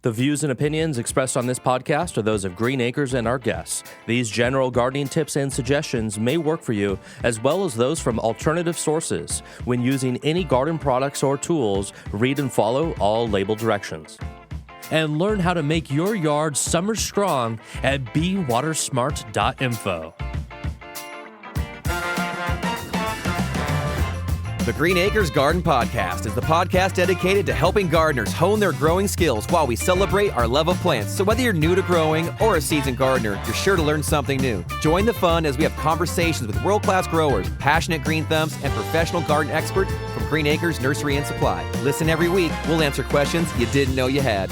The views and opinions expressed on this podcast are those of Green Acres and our guests. These general gardening tips and suggestions may work for you, as well as those from alternative sources. When using any garden products or tools, read and follow all label directions. And learn how to make your yard summer strong at bewatersmart.info. The Green Acres Garden Podcast is the podcast dedicated to helping gardeners hone their growing skills while we celebrate our love of plants. So whether you're new to growing or a seasoned gardener, you're sure to learn something new. Join the fun as we have conversations with world-class growers, passionate green thumbs, and professional garden experts from Green Acres Nursery and Supply. Listen every week. We'll answer questions you didn't know you had.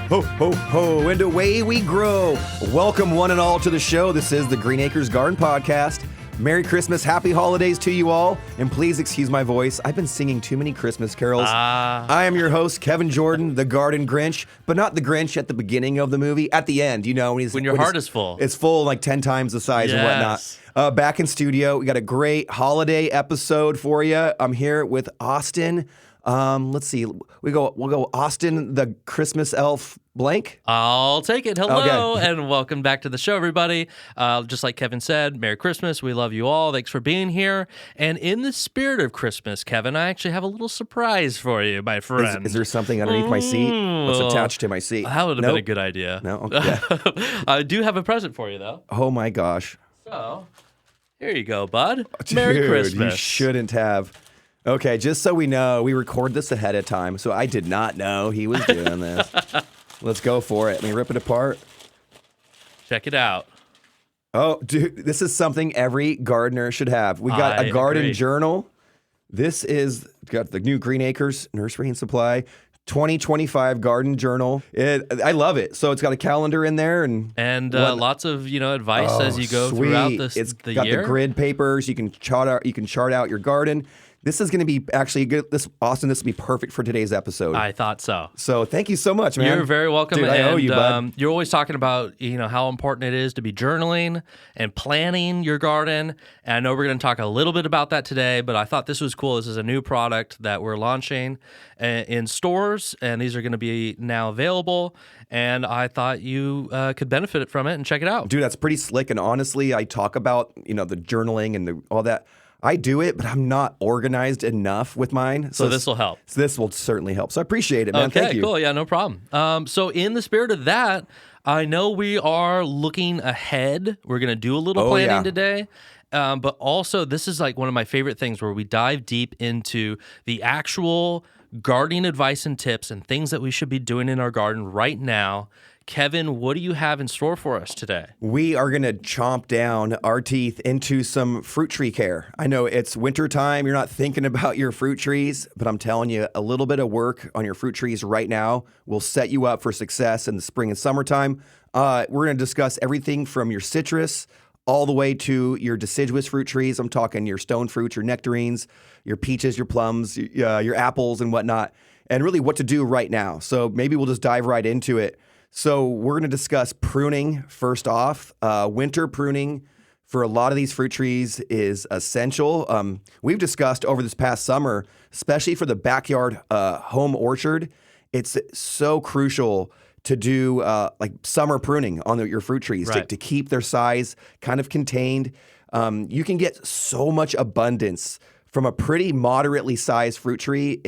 Ho, ho, ho, and away we grow. Welcome one and all to the show. This is the Green Acres Garden Podcast. Merry Christmas, happy holidays to you all, and please excuse my voice. I've been singing too many Christmas carols. I am your host, Kevin Jordan, the Garden Grinch, but not the Grinch at the beginning of the movie, at the end, you know. When your heart is full. It's full, like 10 times the size and whatnot. Back in studio, we got a great holiday episode for you. I'm here with Austin. Let's see, we'll go Austin, the Christmas elf blank. I'll take it. Hello, and welcome back to the show, everybody. Just like Kevin said, Merry Christmas. We love you all. Thanks for being here. And in the spirit of Christmas, Kevin, I actually have a little surprise for you, my friend. Is there something underneath my seat? What's attached to my seat? That would have been a good idea. No? Okay. I do have a present for you, though. Oh, my gosh. So, here you go, bud. Dude, Merry Christmas. You shouldn't have. Okay, just so we know, we record this ahead of time, so I did not know he was doing this. Let's go for it. Let me rip it apart. Check it out. Oh, dude, this is something every gardener should have. We got a garden journal. This is got the new Green Acres Nursery and Supply 2025 garden journal. I love it. So it's got a calendar in there and lots of advice as you go throughout the year. It's got the grid papers. You can chart out your garden. This is going to be actually good. Austin, this will be perfect for today's episode. I thought so. So thank you so much, man. You're very welcome. Dude, I owe you, bud. You're always talking about how important it is to be journaling and planning your garden. And I know we're going to talk a little bit about that today, but I thought this was cool. This is a new product that we're launching in stores, and these are going to be now available. And I thought you could benefit from it and check it out. Dude, that's pretty slick. And honestly, I talk about the journaling and all that. I do it, but I'm not organized enough with mine. So this will help. So this will certainly help. So I appreciate it, man. Okay, Thank you. Cool. Yeah, no problem. So in the spirit of that, I know we are looking ahead. We're going to do a little planning today. But also, this is like one of my favorite things where we dive deep into the actual gardening advice and tips and things that we should be doing in our garden right now. Kevin, what do you have in store for us today? We are going to chomp down our teeth into some fruit tree care. I know it's winter time. You're not thinking about your fruit trees, but I'm telling you, a little bit of work on your fruit trees right now will set you up for success in the spring and summertime. We're going to discuss everything from your citrus all the way to your deciduous fruit trees. I'm talking your stone fruits, your nectarines, your peaches, your plums, your apples and whatnot, and really what to do right now. So maybe we'll just dive right into it. So we're going to discuss pruning first off. Winter pruning for a lot of these fruit trees is essential. We've discussed over this past summer, especially for the backyard home orchard, it's so crucial to do like summer pruning on your fruit trees to keep their size kind of contained. You can get so much abundance from a pretty moderately sized fruit tree.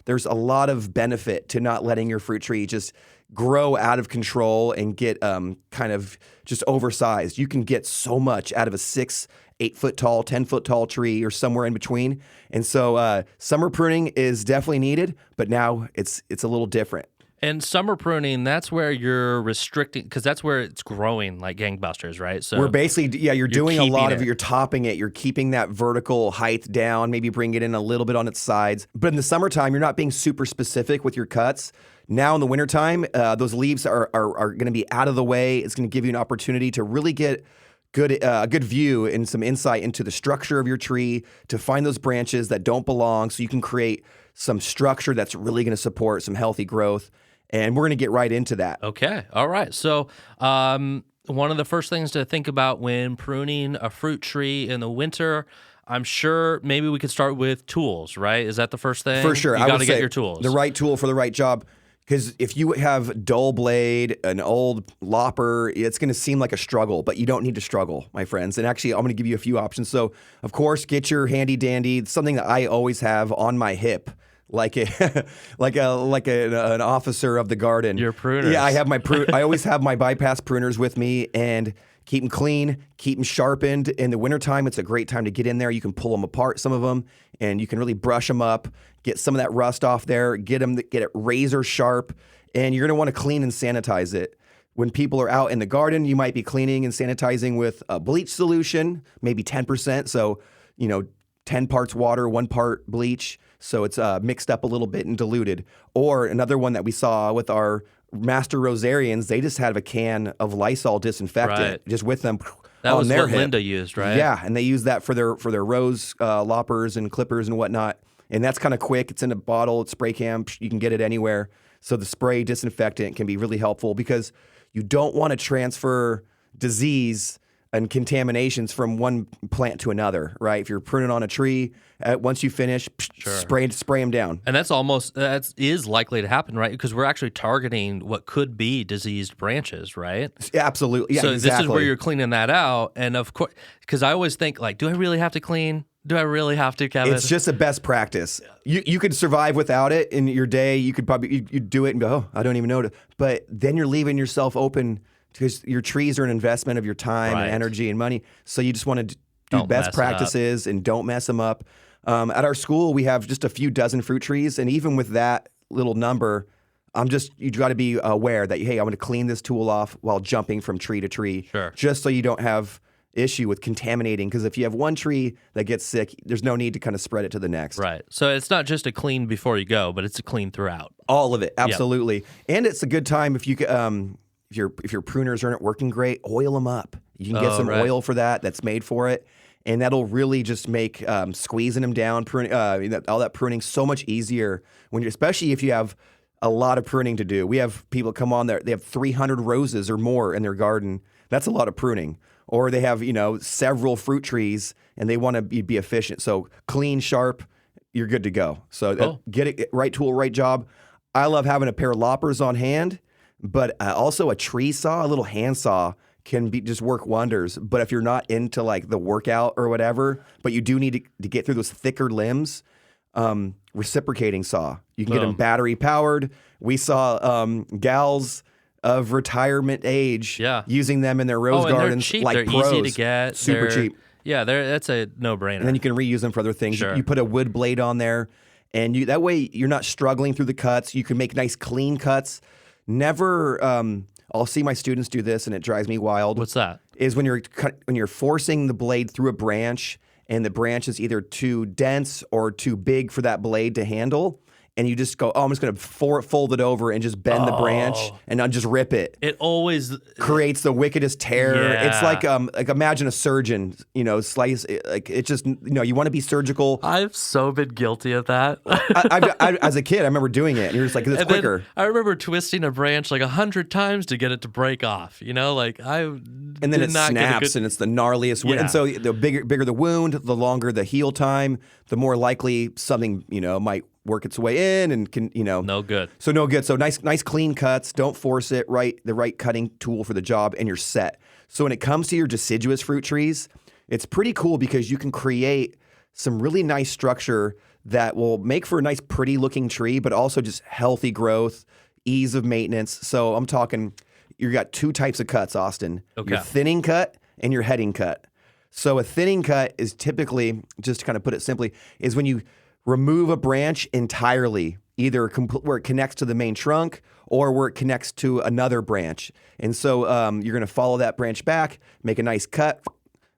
There's a lot of benefit to not letting your fruit tree just grow out of control and get kind of just oversized. You can get so much out of a 6, 8 foot tall, 10 foot tall tree or somewhere in between. And so summer pruning is definitely needed, but now it's a little different. And summer pruning, that's where you're restricting, because that's where it's growing like gangbusters, right? So we're basically, you're doing a lot of it. You're topping it. You're keeping that vertical height down, maybe bring it in a little bit on its sides. But in the summertime, you're not being super specific with your cuts. Now in the wintertime, those leaves are going to be out of the way. It's going to give you an opportunity to really get a good view and some insight into the structure of your tree, to find those branches that don't belong so you can create some structure that's really going to support some healthy growth. And we're going to get right into that. Okay. All right. So one of the first things to think about when pruning a fruit tree in the winter, I'm sure maybe we could start with tools, right? Is that the first thing? For sure. You got to get your tools. The right tool for the right job. Because if you have dull blade, an old lopper, it's going to seem like a struggle, but you don't need to struggle, my friends. And actually, I'm going to give you a few options. So, of course, get your handy dandy, something that I always have on my hip, like an officer of the garden. Your pruners. Yeah, I always have my bypass pruners with me, and keep them clean, keep them sharpened. In the wintertime, it's a great time to get in there. You can pull them apart, some of them, and you can really brush them up, get some of that rust off there, get it razor sharp, and you're going to want to clean and sanitize it. When people are out in the garden, you might be cleaning and sanitizing with a bleach solution, maybe 10%. So, 10 parts water, 1 part bleach. So it's mixed up a little bit and diluted. Or another one that we saw with our Master Rosarians, they just have a can of Lysol disinfectant just with them. That was their what hip. Linda used, right? Yeah, and they use that for their rose loppers and clippers and whatnot. And that's kind of quick. It's in a bottle. It's spray can. You can get it anywhere. So the spray disinfectant can be really helpful because you don't want to transfer disease and contaminations from one plant to another, right? If you're pruning on a tree, once you finish, spray them down. And that is likely to happen, right? Because we're actually targeting what could be diseased branches, right? Absolutely. Yeah, so exactly. This is where you're cleaning that out. And of course, because I always think like, do I really have to clean? Do I really have to, Kevin? It's just a best practice. You could survive without it in your day. You could probably you'd do it and go, oh, I don't even know. But then you're leaving yourself open because your trees are an investment of your time and energy and money. So you just want to do best practices and don't mess them up. At our school, we have just a few dozen fruit trees. And even with that little number, you got to be aware that, hey, I'm going to clean this tool off while jumping from tree to tree. Sure. Just so you don't have issue with contaminating, because if you have one tree that gets sick, there's no need to kind of spread it to the next. Right. So it's not just a clean before you go, but it's a clean throughout. All of it, absolutely. Yep. And it's a good time if you if your pruners aren't working great, oil them up. You can get some oil for that's made for it, and that'll really just make squeezing them down, all that pruning so much easier especially if you have a lot of pruning to do. We have people come on there; they have 300 roses or more in their garden. That's a lot of pruning. Or they have, several fruit trees and they want to be efficient. So clean, sharp, you're good to go. So get it, right tool, right job. I love having a pair of loppers on hand, but also a tree saw, a little hand saw can just work wonders. But if you're not into like the workout or whatever, but you do need to get through those thicker limbs, reciprocating saw. You can get them battery powered. We saw gals of retirement age using them in their rose gardens. They're cheap. Like they're pros. Easy to get. Super cheap. Yeah, that's a no-brainer. And then you can reuse them for other things. Sure. You put a wood blade on there, and that way you're not struggling through the cuts. You can make nice clean cuts. Never, I'll see my students do this, and it drives me wild. What's that? Is when you're forcing the blade through a branch, and the branch is either too dense or too big for that blade to handle. And you just go, I'm just going to fold it over and just bend the branch and I'll just rip it. It always creates the wickedest tear. Yeah. It's like imagine a surgeon, slice like it just you want to be surgical. I've so been guilty of that. I as a kid, I remember doing it, and you're just like, it's quicker. I remember twisting a branch like 100 times to get it to break off. And then it snaps, and it's the gnarliest. Yeah. And so the bigger the wound, the longer the heal time, the more likely something might work its way in and can no good. So no good. So nice clean cuts. Don't force it. The right cutting tool for the job, and you're set. So when it comes to your deciduous fruit trees, it's pretty cool because you can create some really nice structure that will make for a nice, pretty looking tree, but also just healthy growth, ease of maintenance. So I'm talking, you got two types of cuts, Austin. Okay. Your thinning cut and your heading cut. So a thinning cut is typically, just to kind of put it simply, is when you remove a branch entirely, either where it connects to the main trunk or where it connects to another branch. And so you're going to follow that branch back, make a nice cut,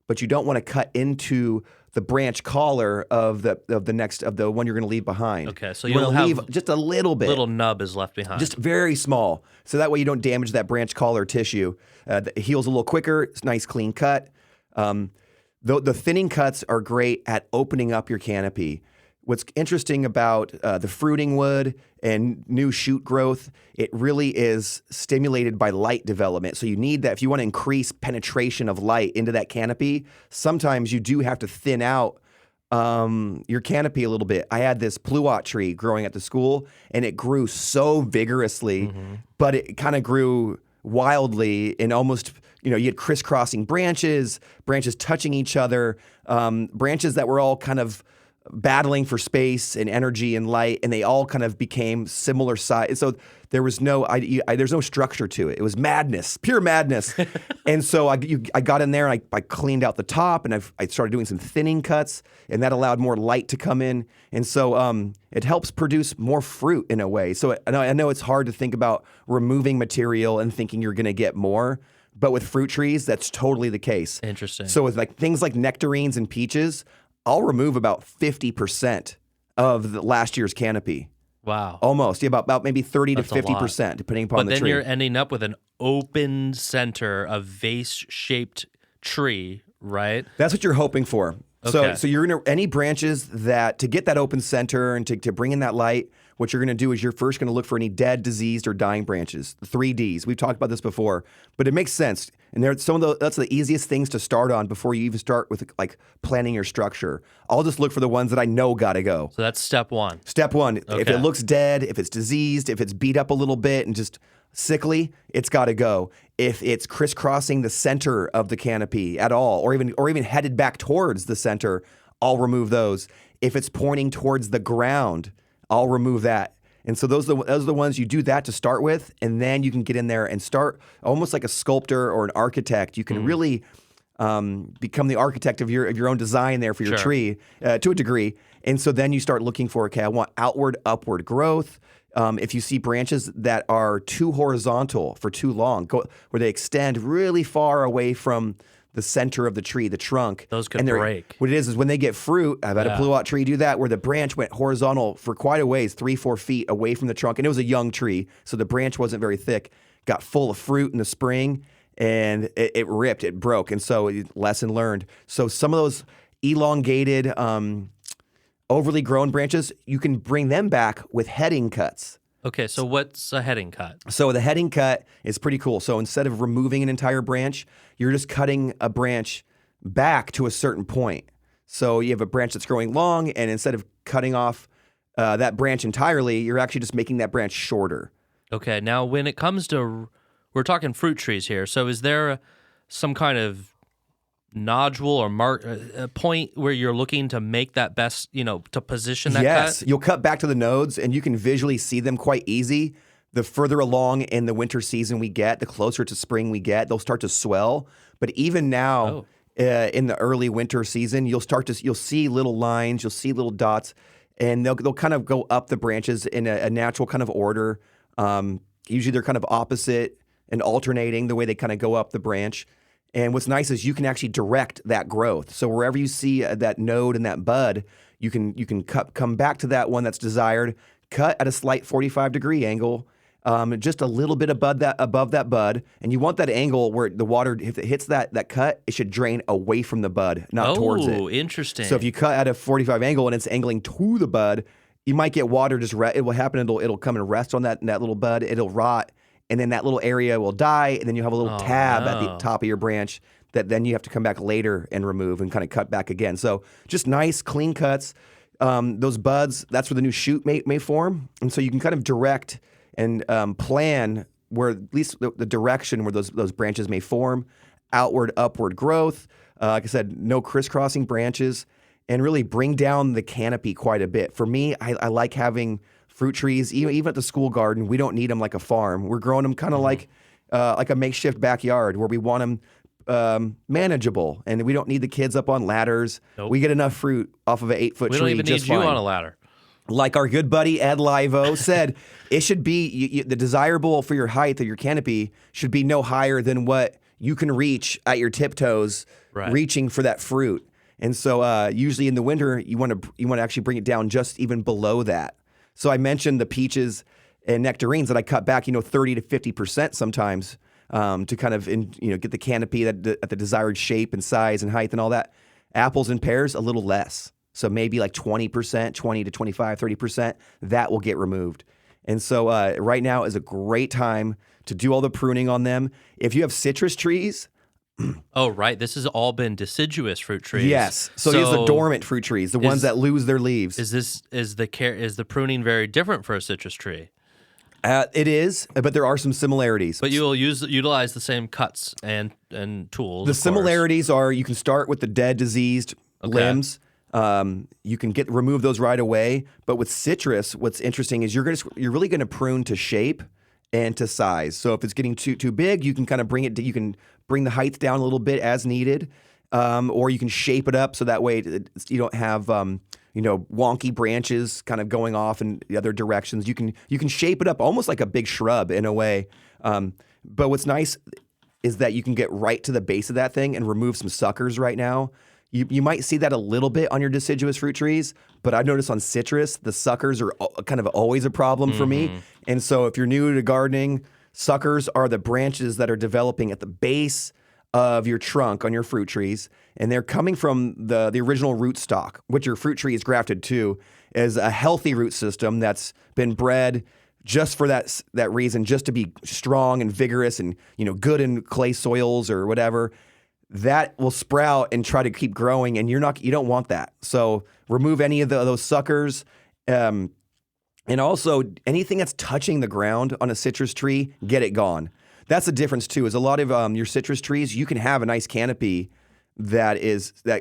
but you don't want to cut into the branch collar of the one you're going to leave behind. Okay, so you'll leave just a little bit. Little nub is left behind. Just very small. So that way you don't damage that branch collar tissue. It heals a little quicker. It's a nice clean cut. The thinning cuts are great at opening up your canopy. What's interesting about the fruiting wood and new shoot growth, it really is stimulated by light development. So you need that. If you want to increase penetration of light into that canopy, sometimes you do have to thin out your canopy a little bit. I had this pluot tree growing at the school, and it grew so vigorously, but it kind of grew wildly and almost, you had crisscrossing branches touching each other, branches that were all kind of battling for space and energy and light, and they all kind of became similar size. So there was there's no structure to it. It was madness, pure madness. And so I got in there and I cleaned out the top, and I started doing some thinning cuts, and that allowed more light to come in. And so it helps produce more fruit in a way. So I know it's hard to think about removing material and thinking you're going to get more, but with fruit trees, that's totally the case. Interesting. So with things like nectarines and peaches, I'll remove about 50% of the last year's canopy. Wow. Almost. Yeah, about maybe 30 to 50%, depending upon the tree. But then you're ending up with an open center, a vase-shaped tree, right? That's what you're hoping for. Okay. So you're going to, any branches that, to get that open center and to bring in that light, what you're going to do is you're first going to look for any dead, diseased, or dying branches. The 3 Ds. We've talked about this before, but it makes sense. And that's the easiest things to start on before you even start with planning your structure. I'll just look for the ones that I know got to go. So that's step one. Step one. Okay. If it looks dead, if it's diseased, if it's beat up a little bit and just sickly, it's got to go. If it's crisscrossing the center of the canopy at all, or even headed back towards the center, I'll remove those. If it's pointing towards the ground, I'll remove that. And so those are the ones you do that to start with, and then you can get in there and start almost like a sculptor or an architect. You can really become the architect of your own design there for your tree to a degree. And so then you start looking for, okay, I want outward, upward growth. If you see branches that are too horizontal for too long, where they extend really far away from the center of the tree, the trunk. Those could break. What it is when they get fruit, I've had a pluot tree do that, where the branch went horizontal for quite a ways, 3-4 feet away from the trunk. And it was a young tree, so the branch wasn't very thick. Got full of fruit in the spring, and it ripped, it broke. And so lesson learned. So some of those elongated, overly grown branches, you can bring them back with heading cuts. Okay, so what's a heading cut? So the heading cut is pretty cool. So instead of removing an entire branch, you're just cutting a branch back to a certain point. So you have a branch that's growing long, and instead of cutting off that branch entirely, you're actually just making that branch shorter. Okay, now when it comes to, we're talking fruit trees here, so is there some kind of nodule or point where you're looking to make that best, to position that cut? Yes, you'll cut back to the nodes, and you can visually see them quite easy. The further along in the winter season we get, the closer to spring we get, they'll start to swell. But even now, in the early winter season, you'll see little lines, you'll see little dots, and they'll kind of go up the branches in a natural kind of order. Usually they're kind of opposite and alternating the way they kind of go up the branch. And what's nice is you can actually direct that growth. So wherever you see that node and that bud, you can come back to that one that's desired, cut at a slight 45-degree angle, just a little bit above that bud. And you want that angle where the water, if it hits that cut, it should drain away from the bud, not towards it. Oh, interesting. So if you cut at a 45 angle and it's angling to the bud, you might get water it will happen. It'll come and rest on that little bud. It'll rot. And then that little area will die, and then you have a little tab at the top of your branch that then you have to come back later and remove and kind of cut back again. So just nice, clean cuts. Those buds, that's where the new shoot may form. And so you can kind of direct and plan where at least the direction where those branches may form, outward, upward growth. Like I said, no crisscrossing branches, and really bring down the canopy quite a bit. For me, I like having fruit trees, even at the school garden. We don't need them like a farm. We're growing them kind of like a makeshift backyard where we want them manageable, and we don't need the kids up on ladders. Nope. We get enough fruit off of an 8-foot tree. We don't even need you on a ladder. Like our good buddy Ed Livo said, it should be the desirable for your height of your canopy should be no higher than what you can reach at your tiptoes, reaching for that fruit. And so usually in the winter, you want to actually bring it down just even below that. So I mentioned the peaches and nectarines that I cut back, 30 to 50% sometimes to kind of get the canopy at the desired shape and size and height and all that. Apples and pears, a little less. So maybe like 20%, 20 to 25, 30%, that will get removed. And so right now is a great time to do all the pruning on them. If you have citrus trees, Oh, right. This has all been deciduous fruit trees. Yes. So these are the dormant fruit trees, the ones that lose their leaves. Is the pruning very different for a citrus tree? It is, but there are some similarities. But you will utilize the same cuts and tools. The similarities are you can start with the dead, diseased limbs. You can remove those right away. But with citrus, what's interesting is you're really going to prune to shape and to size. So if it's getting too big, you can kind of bring it. You can bring the height down a little bit as needed, or you can shape it up so that way you don't have wonky branches kind of going off in the other directions. You can shape it up almost like a big shrub in a way. But what's nice is that you can get right to the base of that thing and remove some suckers right now. You might see that a little bit on your deciduous fruit trees, but I've noticed on citrus, the suckers are kind of always a problem for me. And so if you're new to gardening, suckers are the branches that are developing at the base of your trunk on your fruit trees, and they're coming from the original root stock, which your fruit tree is grafted to, is a healthy root system that's been bred just for that reason, just to be strong and vigorous and good in clay soils or whatever. That will sprout and try to keep growing, and you don't want that. So remove any of those suckers, and also anything that's touching the ground on a citrus tree, get it gone. That's the difference too. Is a lot of your citrus trees, you can have a nice canopy that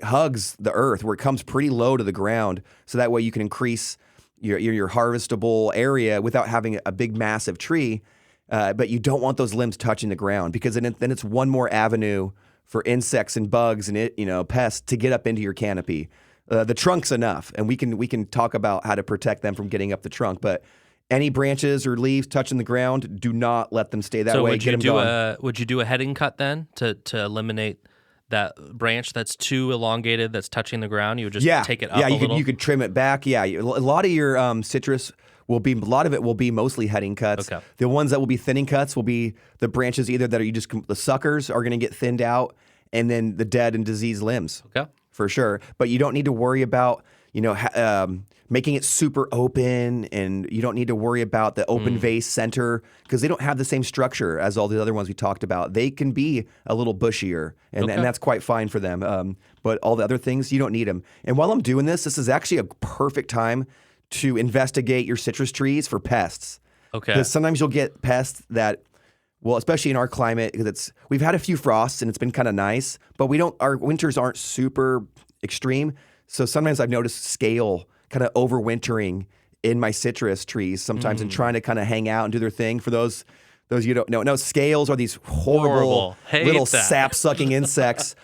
hugs the earth, where it comes pretty low to the ground, so that way you can increase your harvestable area without having a big massive tree. But you don't want those limbs touching the ground, because then it's one more avenue for insects and bugs and pests to get up into your canopy. The trunk's enough, and we can talk about how to protect them from getting up the trunk. But any branches or leaves touching the ground, do not let them stay that way. Would you do a heading cut then to eliminate that branch that's too elongated that's touching the ground? You would just take it up a little? You could trim it back. Yeah, a lot of your citrus will be mostly heading cuts. Okay. The ones that will be thinning cuts will be the branches either that are the suckers are going to get thinned out, and then the dead and diseased limbs. Okay, for sure. But you don't need to worry about making it super open, and you don't need to worry about the open vase center, because they don't have the same structure as all the other ones we talked about. They can be a little bushier, and that's quite fine for them. But all the other things, you don't need them. And while I'm doing this is actually a perfect time to investigate your citrus trees for pests. Okay. Because sometimes you'll get pests that, well, especially in our climate, because we've had a few frosts and it's been kind of nice, but our winters aren't super extreme. So sometimes I've noticed scale kind of overwintering in my citrus trees sometimes, and trying to kind of hang out and do their thing. For those you don't know, no, scales are these horrible little sap-sucking insects.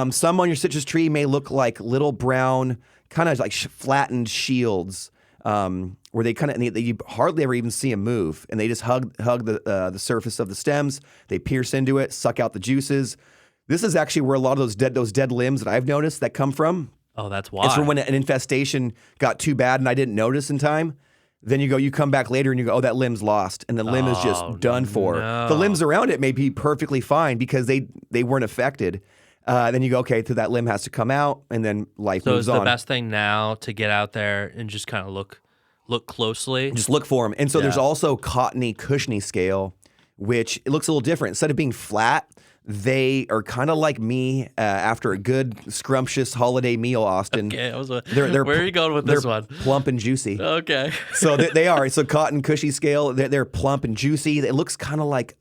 Some on your citrus tree may look like little brown, kind of like flattened shields, where you hardly ever even see them move, and they just hug the surface of the stems. They pierce into it, suck out the juices. This is actually where a lot of those dead limbs that I've noticed that come from. Oh, that's why. It's from when an infestation got too bad and I didn't notice in time. Then you come back later and you go, oh, that limb's lost, and the limb is just done for. No. The limbs around it may be perfectly fine because they weren't affected. Then you go, okay, so that limb has to come out, and then life moves on. So is the best thing now to get out there and just kind of look closely? Just look for them. And so there's also cottony, cushiony scale, which it looks a little different. Instead of being flat, they are kind of like me after a good, scrumptious holiday meal, Austin. Okay, where are you going with this one? Plump and juicy. Okay. So they are. So cotton, cushy scale, they're plump and juicy. It looks kind of like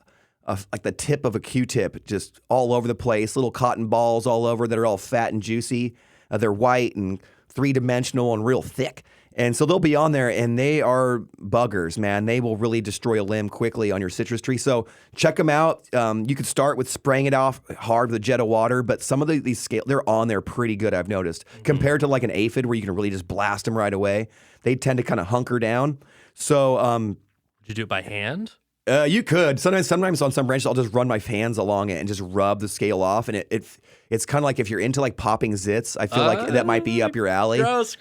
the tip of a Q-tip, just all over the place, little cotton balls all over that are all fat and juicy. They're white and three-dimensional and real thick. And so they'll be on there, and they are buggers, man. They will really destroy a limb quickly on your citrus tree. So check them out. You could start with spraying it off hard with a jet of water, but some of these scale, they're on there pretty good, I've noticed. Compared to like an aphid where you can really just blast them right away, they tend to kind of hunker down. So did you do it by hand? You could. Sometimes on some branches, I'll just run my hands along it and just rub the scale off. And it's kind of like if you're into like popping zits, I feel like that might be up your alley. Gross.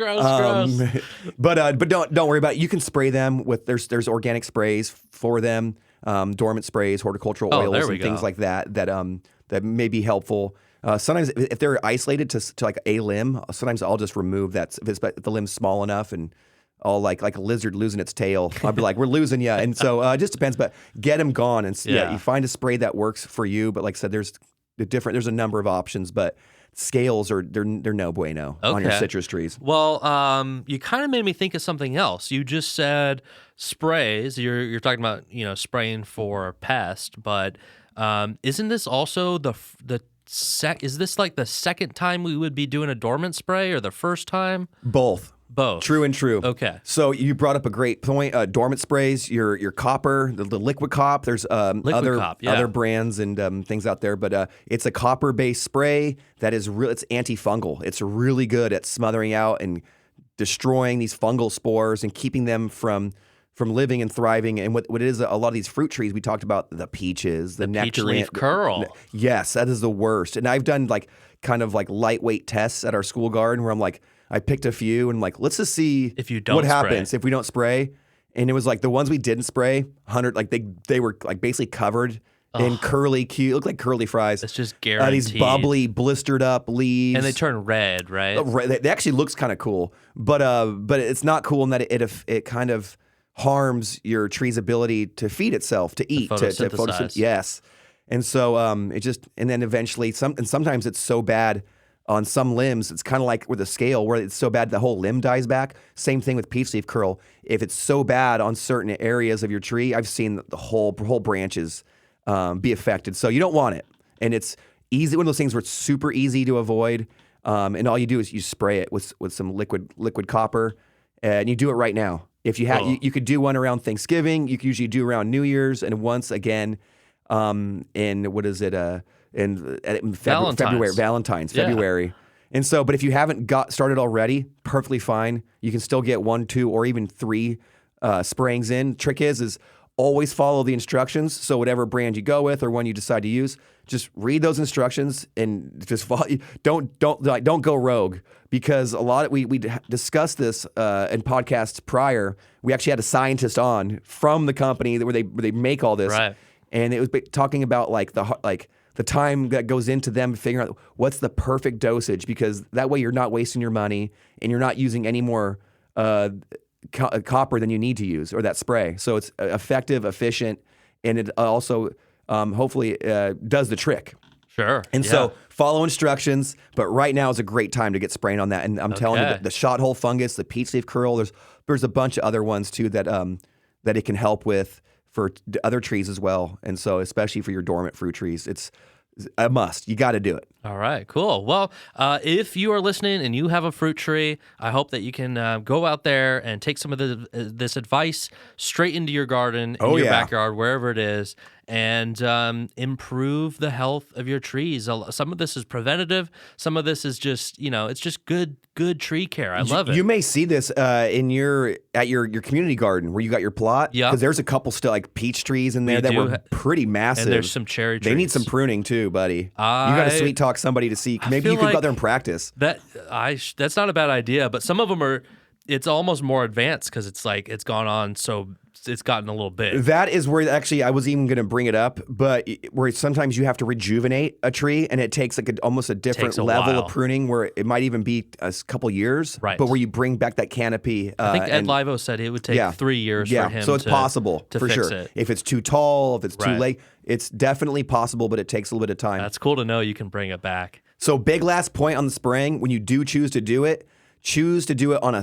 But don't worry about it. You can spray them with there's organic sprays for them, dormant sprays, horticultural oils, and things like that may be helpful. Sometimes if they're isolated to like a limb, sometimes I'll just remove that if the limb's small enough, and all like a lizard losing its tail. I'd be like, we're losing you. And so it just depends, but get them gone. And you find a spray that works for you. But like I said, there's There's a number of options, but scales they're no bueno on your citrus trees. Well, you kind of made me think of something else. You just said sprays. You're talking about spraying for pest, but isn't this also is this like the second time we would be doing a dormant spray or the first time? Both. True and true. Okay. So you brought up a great point. Dormant sprays, your copper, the liquid cop. There's other brands and things out there, but it's a copper-based spray that is it's antifungal. It's really good at smothering out and destroying these fungal spores and keeping them from living and thriving. And what it is, a lot of these fruit trees, we talked about the peaches, the nectarine. Peach leaf curl. Yes, that is the worst. And I've done kind of lightweight tests at our school garden where I picked a few and let's just see what happens if we don't spray. And it was the ones we didn't spray, they were basically covered in curly, cute, look like curly fries. It's just guaranteed. These bubbly, blistered up leaves. And they turn red, right? They actually looks kind of cool, but it's not cool in that it kind of harms your tree's ability to feed itself, to eat, to photosynthesize. Yes. And so and then eventually sometimes it's so bad on some limbs, it's kind of like with a scale where it's so bad the whole limb dies back. Same thing with peach leaf curl. If it's so bad on certain areas of your tree, I've seen the whole branches be affected. So you don't want it. And it's easy, one of those things where it's super easy to avoid. And all you do is you spray it with some liquid copper, and you do it right now. If you had, you could do one around Thanksgiving. You could usually do around New Year's, and once again in what is it? In February. And so, but if you haven't got started already, perfectly fine. You can still get 1, 2, or even 3 sprayings in. Trick is always follow the instructions. So whatever brand you go with or one you decide to use, just read those instructions and just follow. Don't go rogue, because a lot of we discussed this in podcasts prior. We actually had a scientist on from the company where they make all this, right. And it was talking about the time that goes into them figuring out what's the perfect dosage, because that way you're not wasting your money and you're not using any more copper than you need to use, or that spray. So it's effective, efficient, and it also hopefully does the trick. Sure. And so follow instructions, but right now is a great time to get spraying on that. And I'm telling you, the shot hole fungus, the peach leaf curl, there's a bunch of other ones too that it can help with for other trees as well. And so especially for your dormant fruit trees, it's a must. You got to do it. All right, cool. Well, if you are listening and you have a fruit tree, I hope that you can go out there and take some of this advice straight into your garden, in your backyard, wherever it is, and improve the health of your trees. Some of this is preventative. Some of this is just, it's just good tree care. I love it. You may see this at your community garden where you got your plot. Yeah. Because there's a couple still peach trees in there that were pretty massive. And there's some cherry trees. They need some pruning too, buddy. You got to sweet talk somebody to see. Maybe you could go out there and practice. That's not a bad idea, but some of them it's almost more advanced because it's gone on, so it's gotten a little big. That is where actually I was even going to bring it up, but where sometimes you have to rejuvenate a tree, and it takes almost a different level of pruning, where it might even be a couple years, right? But where you bring back that canopy. I think Ed Livo said it would take 3 years for him. So it's possible to for fix sure. it. If it's too tall, if it's too late, it's definitely possible, but it takes a little bit of time. That's cool to know you can bring it back. So big last point on the spraying: when you do choose to do it on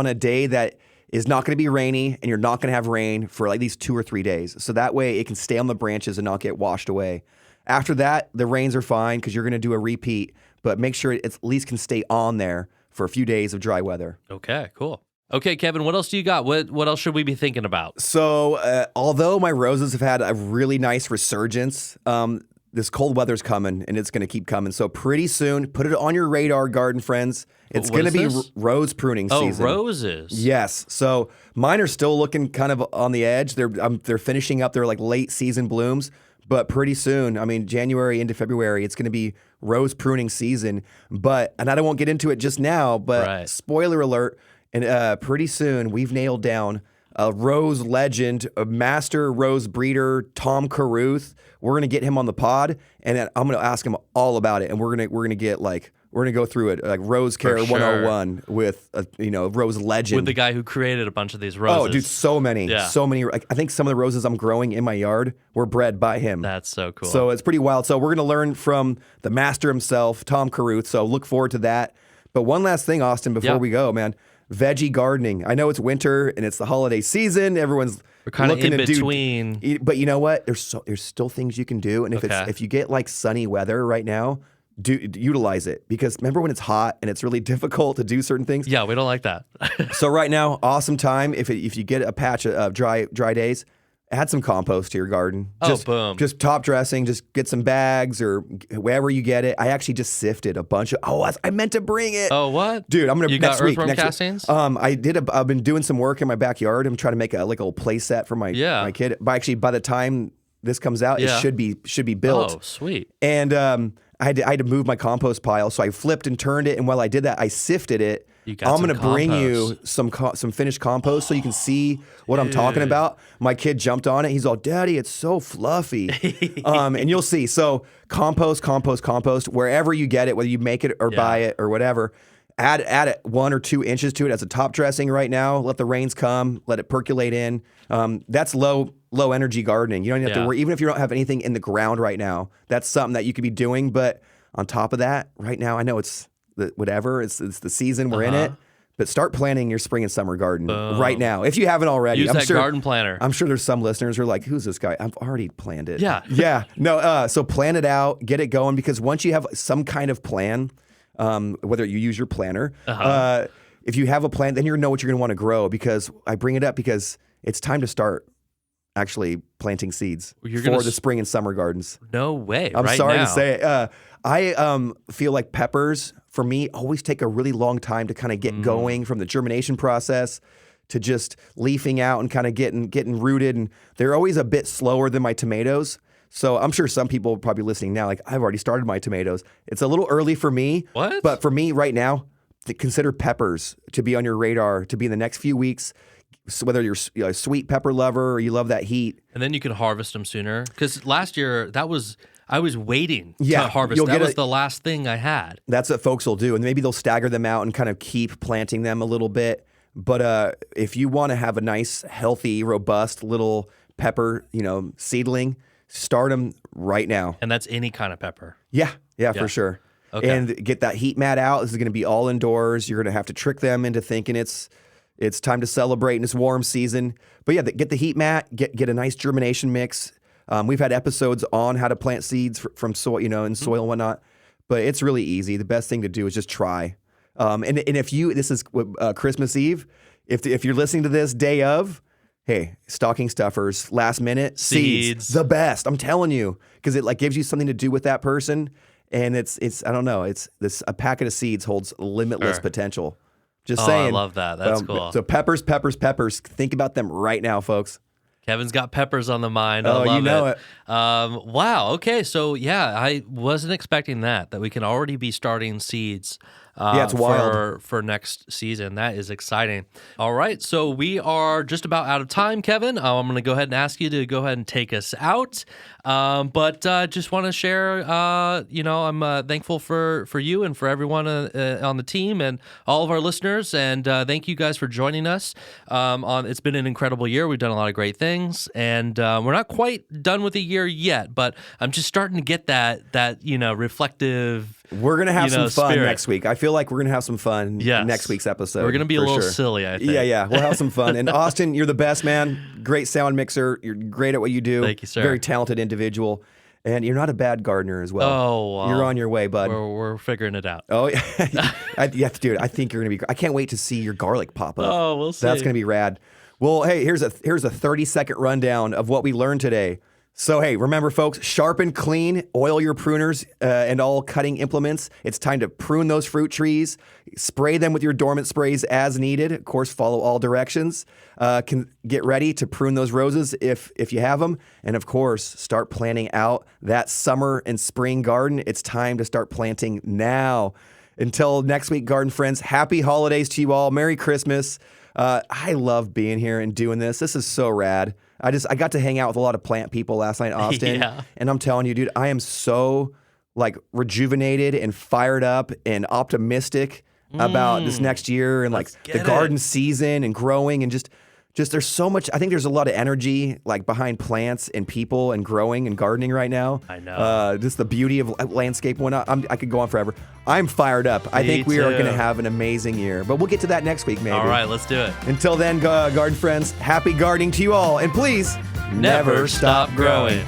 a day that is not going to be rainy, and you're not going to have rain for these 2 or 3 days. So that way it can stay on the branches and not get washed away. After that, the rains are fine because you're going to do a repeat, but make sure it at least can stay on there for a few days of dry weather. Okay, cool. Okay, Kevin, what else do you got? What else should we be thinking about? So although my roses have had a really nice resurgence, this cold weather's coming, and it's going to keep coming. So pretty soon, put it on your radar, garden friends. It's going to be rose pruning season. Oh, roses. Yes. So mine are still looking kind of on the edge. They're finishing up their late season blooms, but pretty soon, January into February, it's going to be rose pruning season. And I won't get into it just now, but spoiler alert, and pretty soon we've nailed down a rose legend, a master rose breeder, Tom Caruth. We're gonna get him on the pod, and then I'm gonna ask him all about it, and we're gonna get We're going to go through it, like Rose Care 101 with, Rose Legend. With the guy who created a bunch of these roses. Oh, dude, so many. Yeah. So many. I think some of the roses I'm growing in my yard were bred by him. That's so cool. So it's pretty wild. So we're going to learn from the master himself, Tom Caruth. So look forward to that. But one last thing, Austin, before we go, man. Veggie gardening. I know it's winter and it's the holiday season. Everyone's We're kind of looking in to between. But you know what? There's still things you can do. And if you get like sunny weather right now, utilize it, because remember when it's hot and it's really difficult to do certain things? Yeah, we don't like that. So right now, awesome time. If you get a patch of dry days, add some compost to your garden. Boom. Just top dressing, just get some bags or wherever you get it. I actually just sifted a bunch of, I meant to bring it. Oh, what? Dude, I'm going to, next week. Earthworm castings? I've been doing some work in my backyard. I'm trying to make a little play set for my kid. But actually, by the time this comes out, it should be built. Oh, sweet. And I had to move my compost pile, so I flipped and turned it. And while I did that, I sifted it. I'm going to bring you some finished compost so you can see what I'm talking about. My kid jumped on it. He's all, Daddy, it's so fluffy. And you'll see. So compost, wherever you get it, whether you make it or buy it or whatever, add it 1 or 2 inches to it as a top dressing right now. Let the rains come. Let it percolate in. That's low energy gardening. You don't have to worry. Even if you don't have anything in the ground right now, that's something that you could be doing. But on top of that, right now, I know it's it's the season we're in it, but start planning your spring and summer garden right now if you haven't already. Use that garden planner. I'm sure there's some listeners who are like, who's this guy? I've already planned it. Yeah. No, so plan it out, get it going, because once you have some kind of plan, whether you use your planner, if you have a plan, then you're going to know what you're going to want to grow. Because I bring it up because it's time to start actually planting seeds for the spring and summer gardens. No way. I'm sorry now. to say it. I feel like peppers, for me, always take a really long time to kind of get going, from the germination process to just leafing out and kind of getting rooted. And they're always a bit slower than my tomatoes. So I'm sure some people are probably listening now, like, I've already started my tomatoes. It's a little early for me. What? But for me right now, consider peppers to be on your radar to be in the next few weeks. So whether you're a sweet pepper lover or you love that heat. And then you can harvest them sooner. Because last year, I was waiting to harvest. That was the last thing I had. That's what folks will do. And maybe they'll stagger them out and kind of keep planting them a little bit. But if you want to have a nice, healthy, robust little pepper, seedling, start them right now. And that's any kind of pepper. Yeah, for sure. Okay. And get that heat mat out. This is going to be all indoors. You're going to have to trick them into thinking it's time to celebrate in this warm season. But yeah, get the heat mat, get a nice germination mix. We've had episodes on how to plant seeds from soil, in soil and whatnot. But it's really easy. The best thing to do is just try. And if this is Christmas Eve, if you're listening to this day of, hey, stocking stuffers, last minute seeds, the best. I'm telling you, because it gives you something to do with that person, and it's I don't know, a packet of seeds holds limitless potential. Just saying. I love that. That's cool. So peppers. Think about them right now, folks. Kevin's got peppers on the mind. I love it. Wow. Okay. So yeah, I wasn't expecting that we can already be starting seeds. It's wild for next season. That is exciting. All right, so we are just about out of time, Kevin. I'm going to go ahead and ask you to go ahead and take us out. But just want to share. I'm thankful for you and for everyone on the team and all of our listeners. And thank you guys for joining us. It's been an incredible year. We've done a lot of great things, and we're not quite done with the year yet. But I'm just starting to get that reflective. We're going to have some fun spirit next week. I feel like we're going to have some fun next week's episode. We're going to be a little silly, I think. Yeah. We'll have some fun. And Austin, you're the best, man. Great sound mixer. You're great at what you do. Thank you, sir. Very talented individual. And you're not a bad gardener as well. Oh, wow. You're on your way, bud. We're figuring it out. Oh, yeah. Dude, I think you're going to be. I can't wait to see your garlic pop up. Oh, we'll see. That's going to be rad. Well, hey, here's a 30-second rundown of what we learned today. So, hey, remember, folks, sharpen, clean, oil your pruners and all cutting implements. It's time to prune those fruit trees. Spray them with your dormant sprays as needed. Of course, follow all directions. Can get ready to prune those roses if you have them. And, of course, start planning out that summer and spring garden. It's time to start planting now. Until next week, garden friends, happy holidays to you all. Merry Christmas. I love being here and doing this. This is so rad. I got to hang out with a lot of plant people last night, Austin. Yeah. And I'm telling you, dude, I am so like rejuvenated and fired up and optimistic about this next year and like the garden season and growing and just there's so much. I think there's a lot of energy like behind plants and people and growing and gardening right now. I know. Just the beauty of landscape. I could go on forever. I'm fired up. I think we are going to have an amazing year, but we'll get to that next week, maybe. All right, let's do it. Until then, garden friends, happy gardening to you all, and please never stop growing.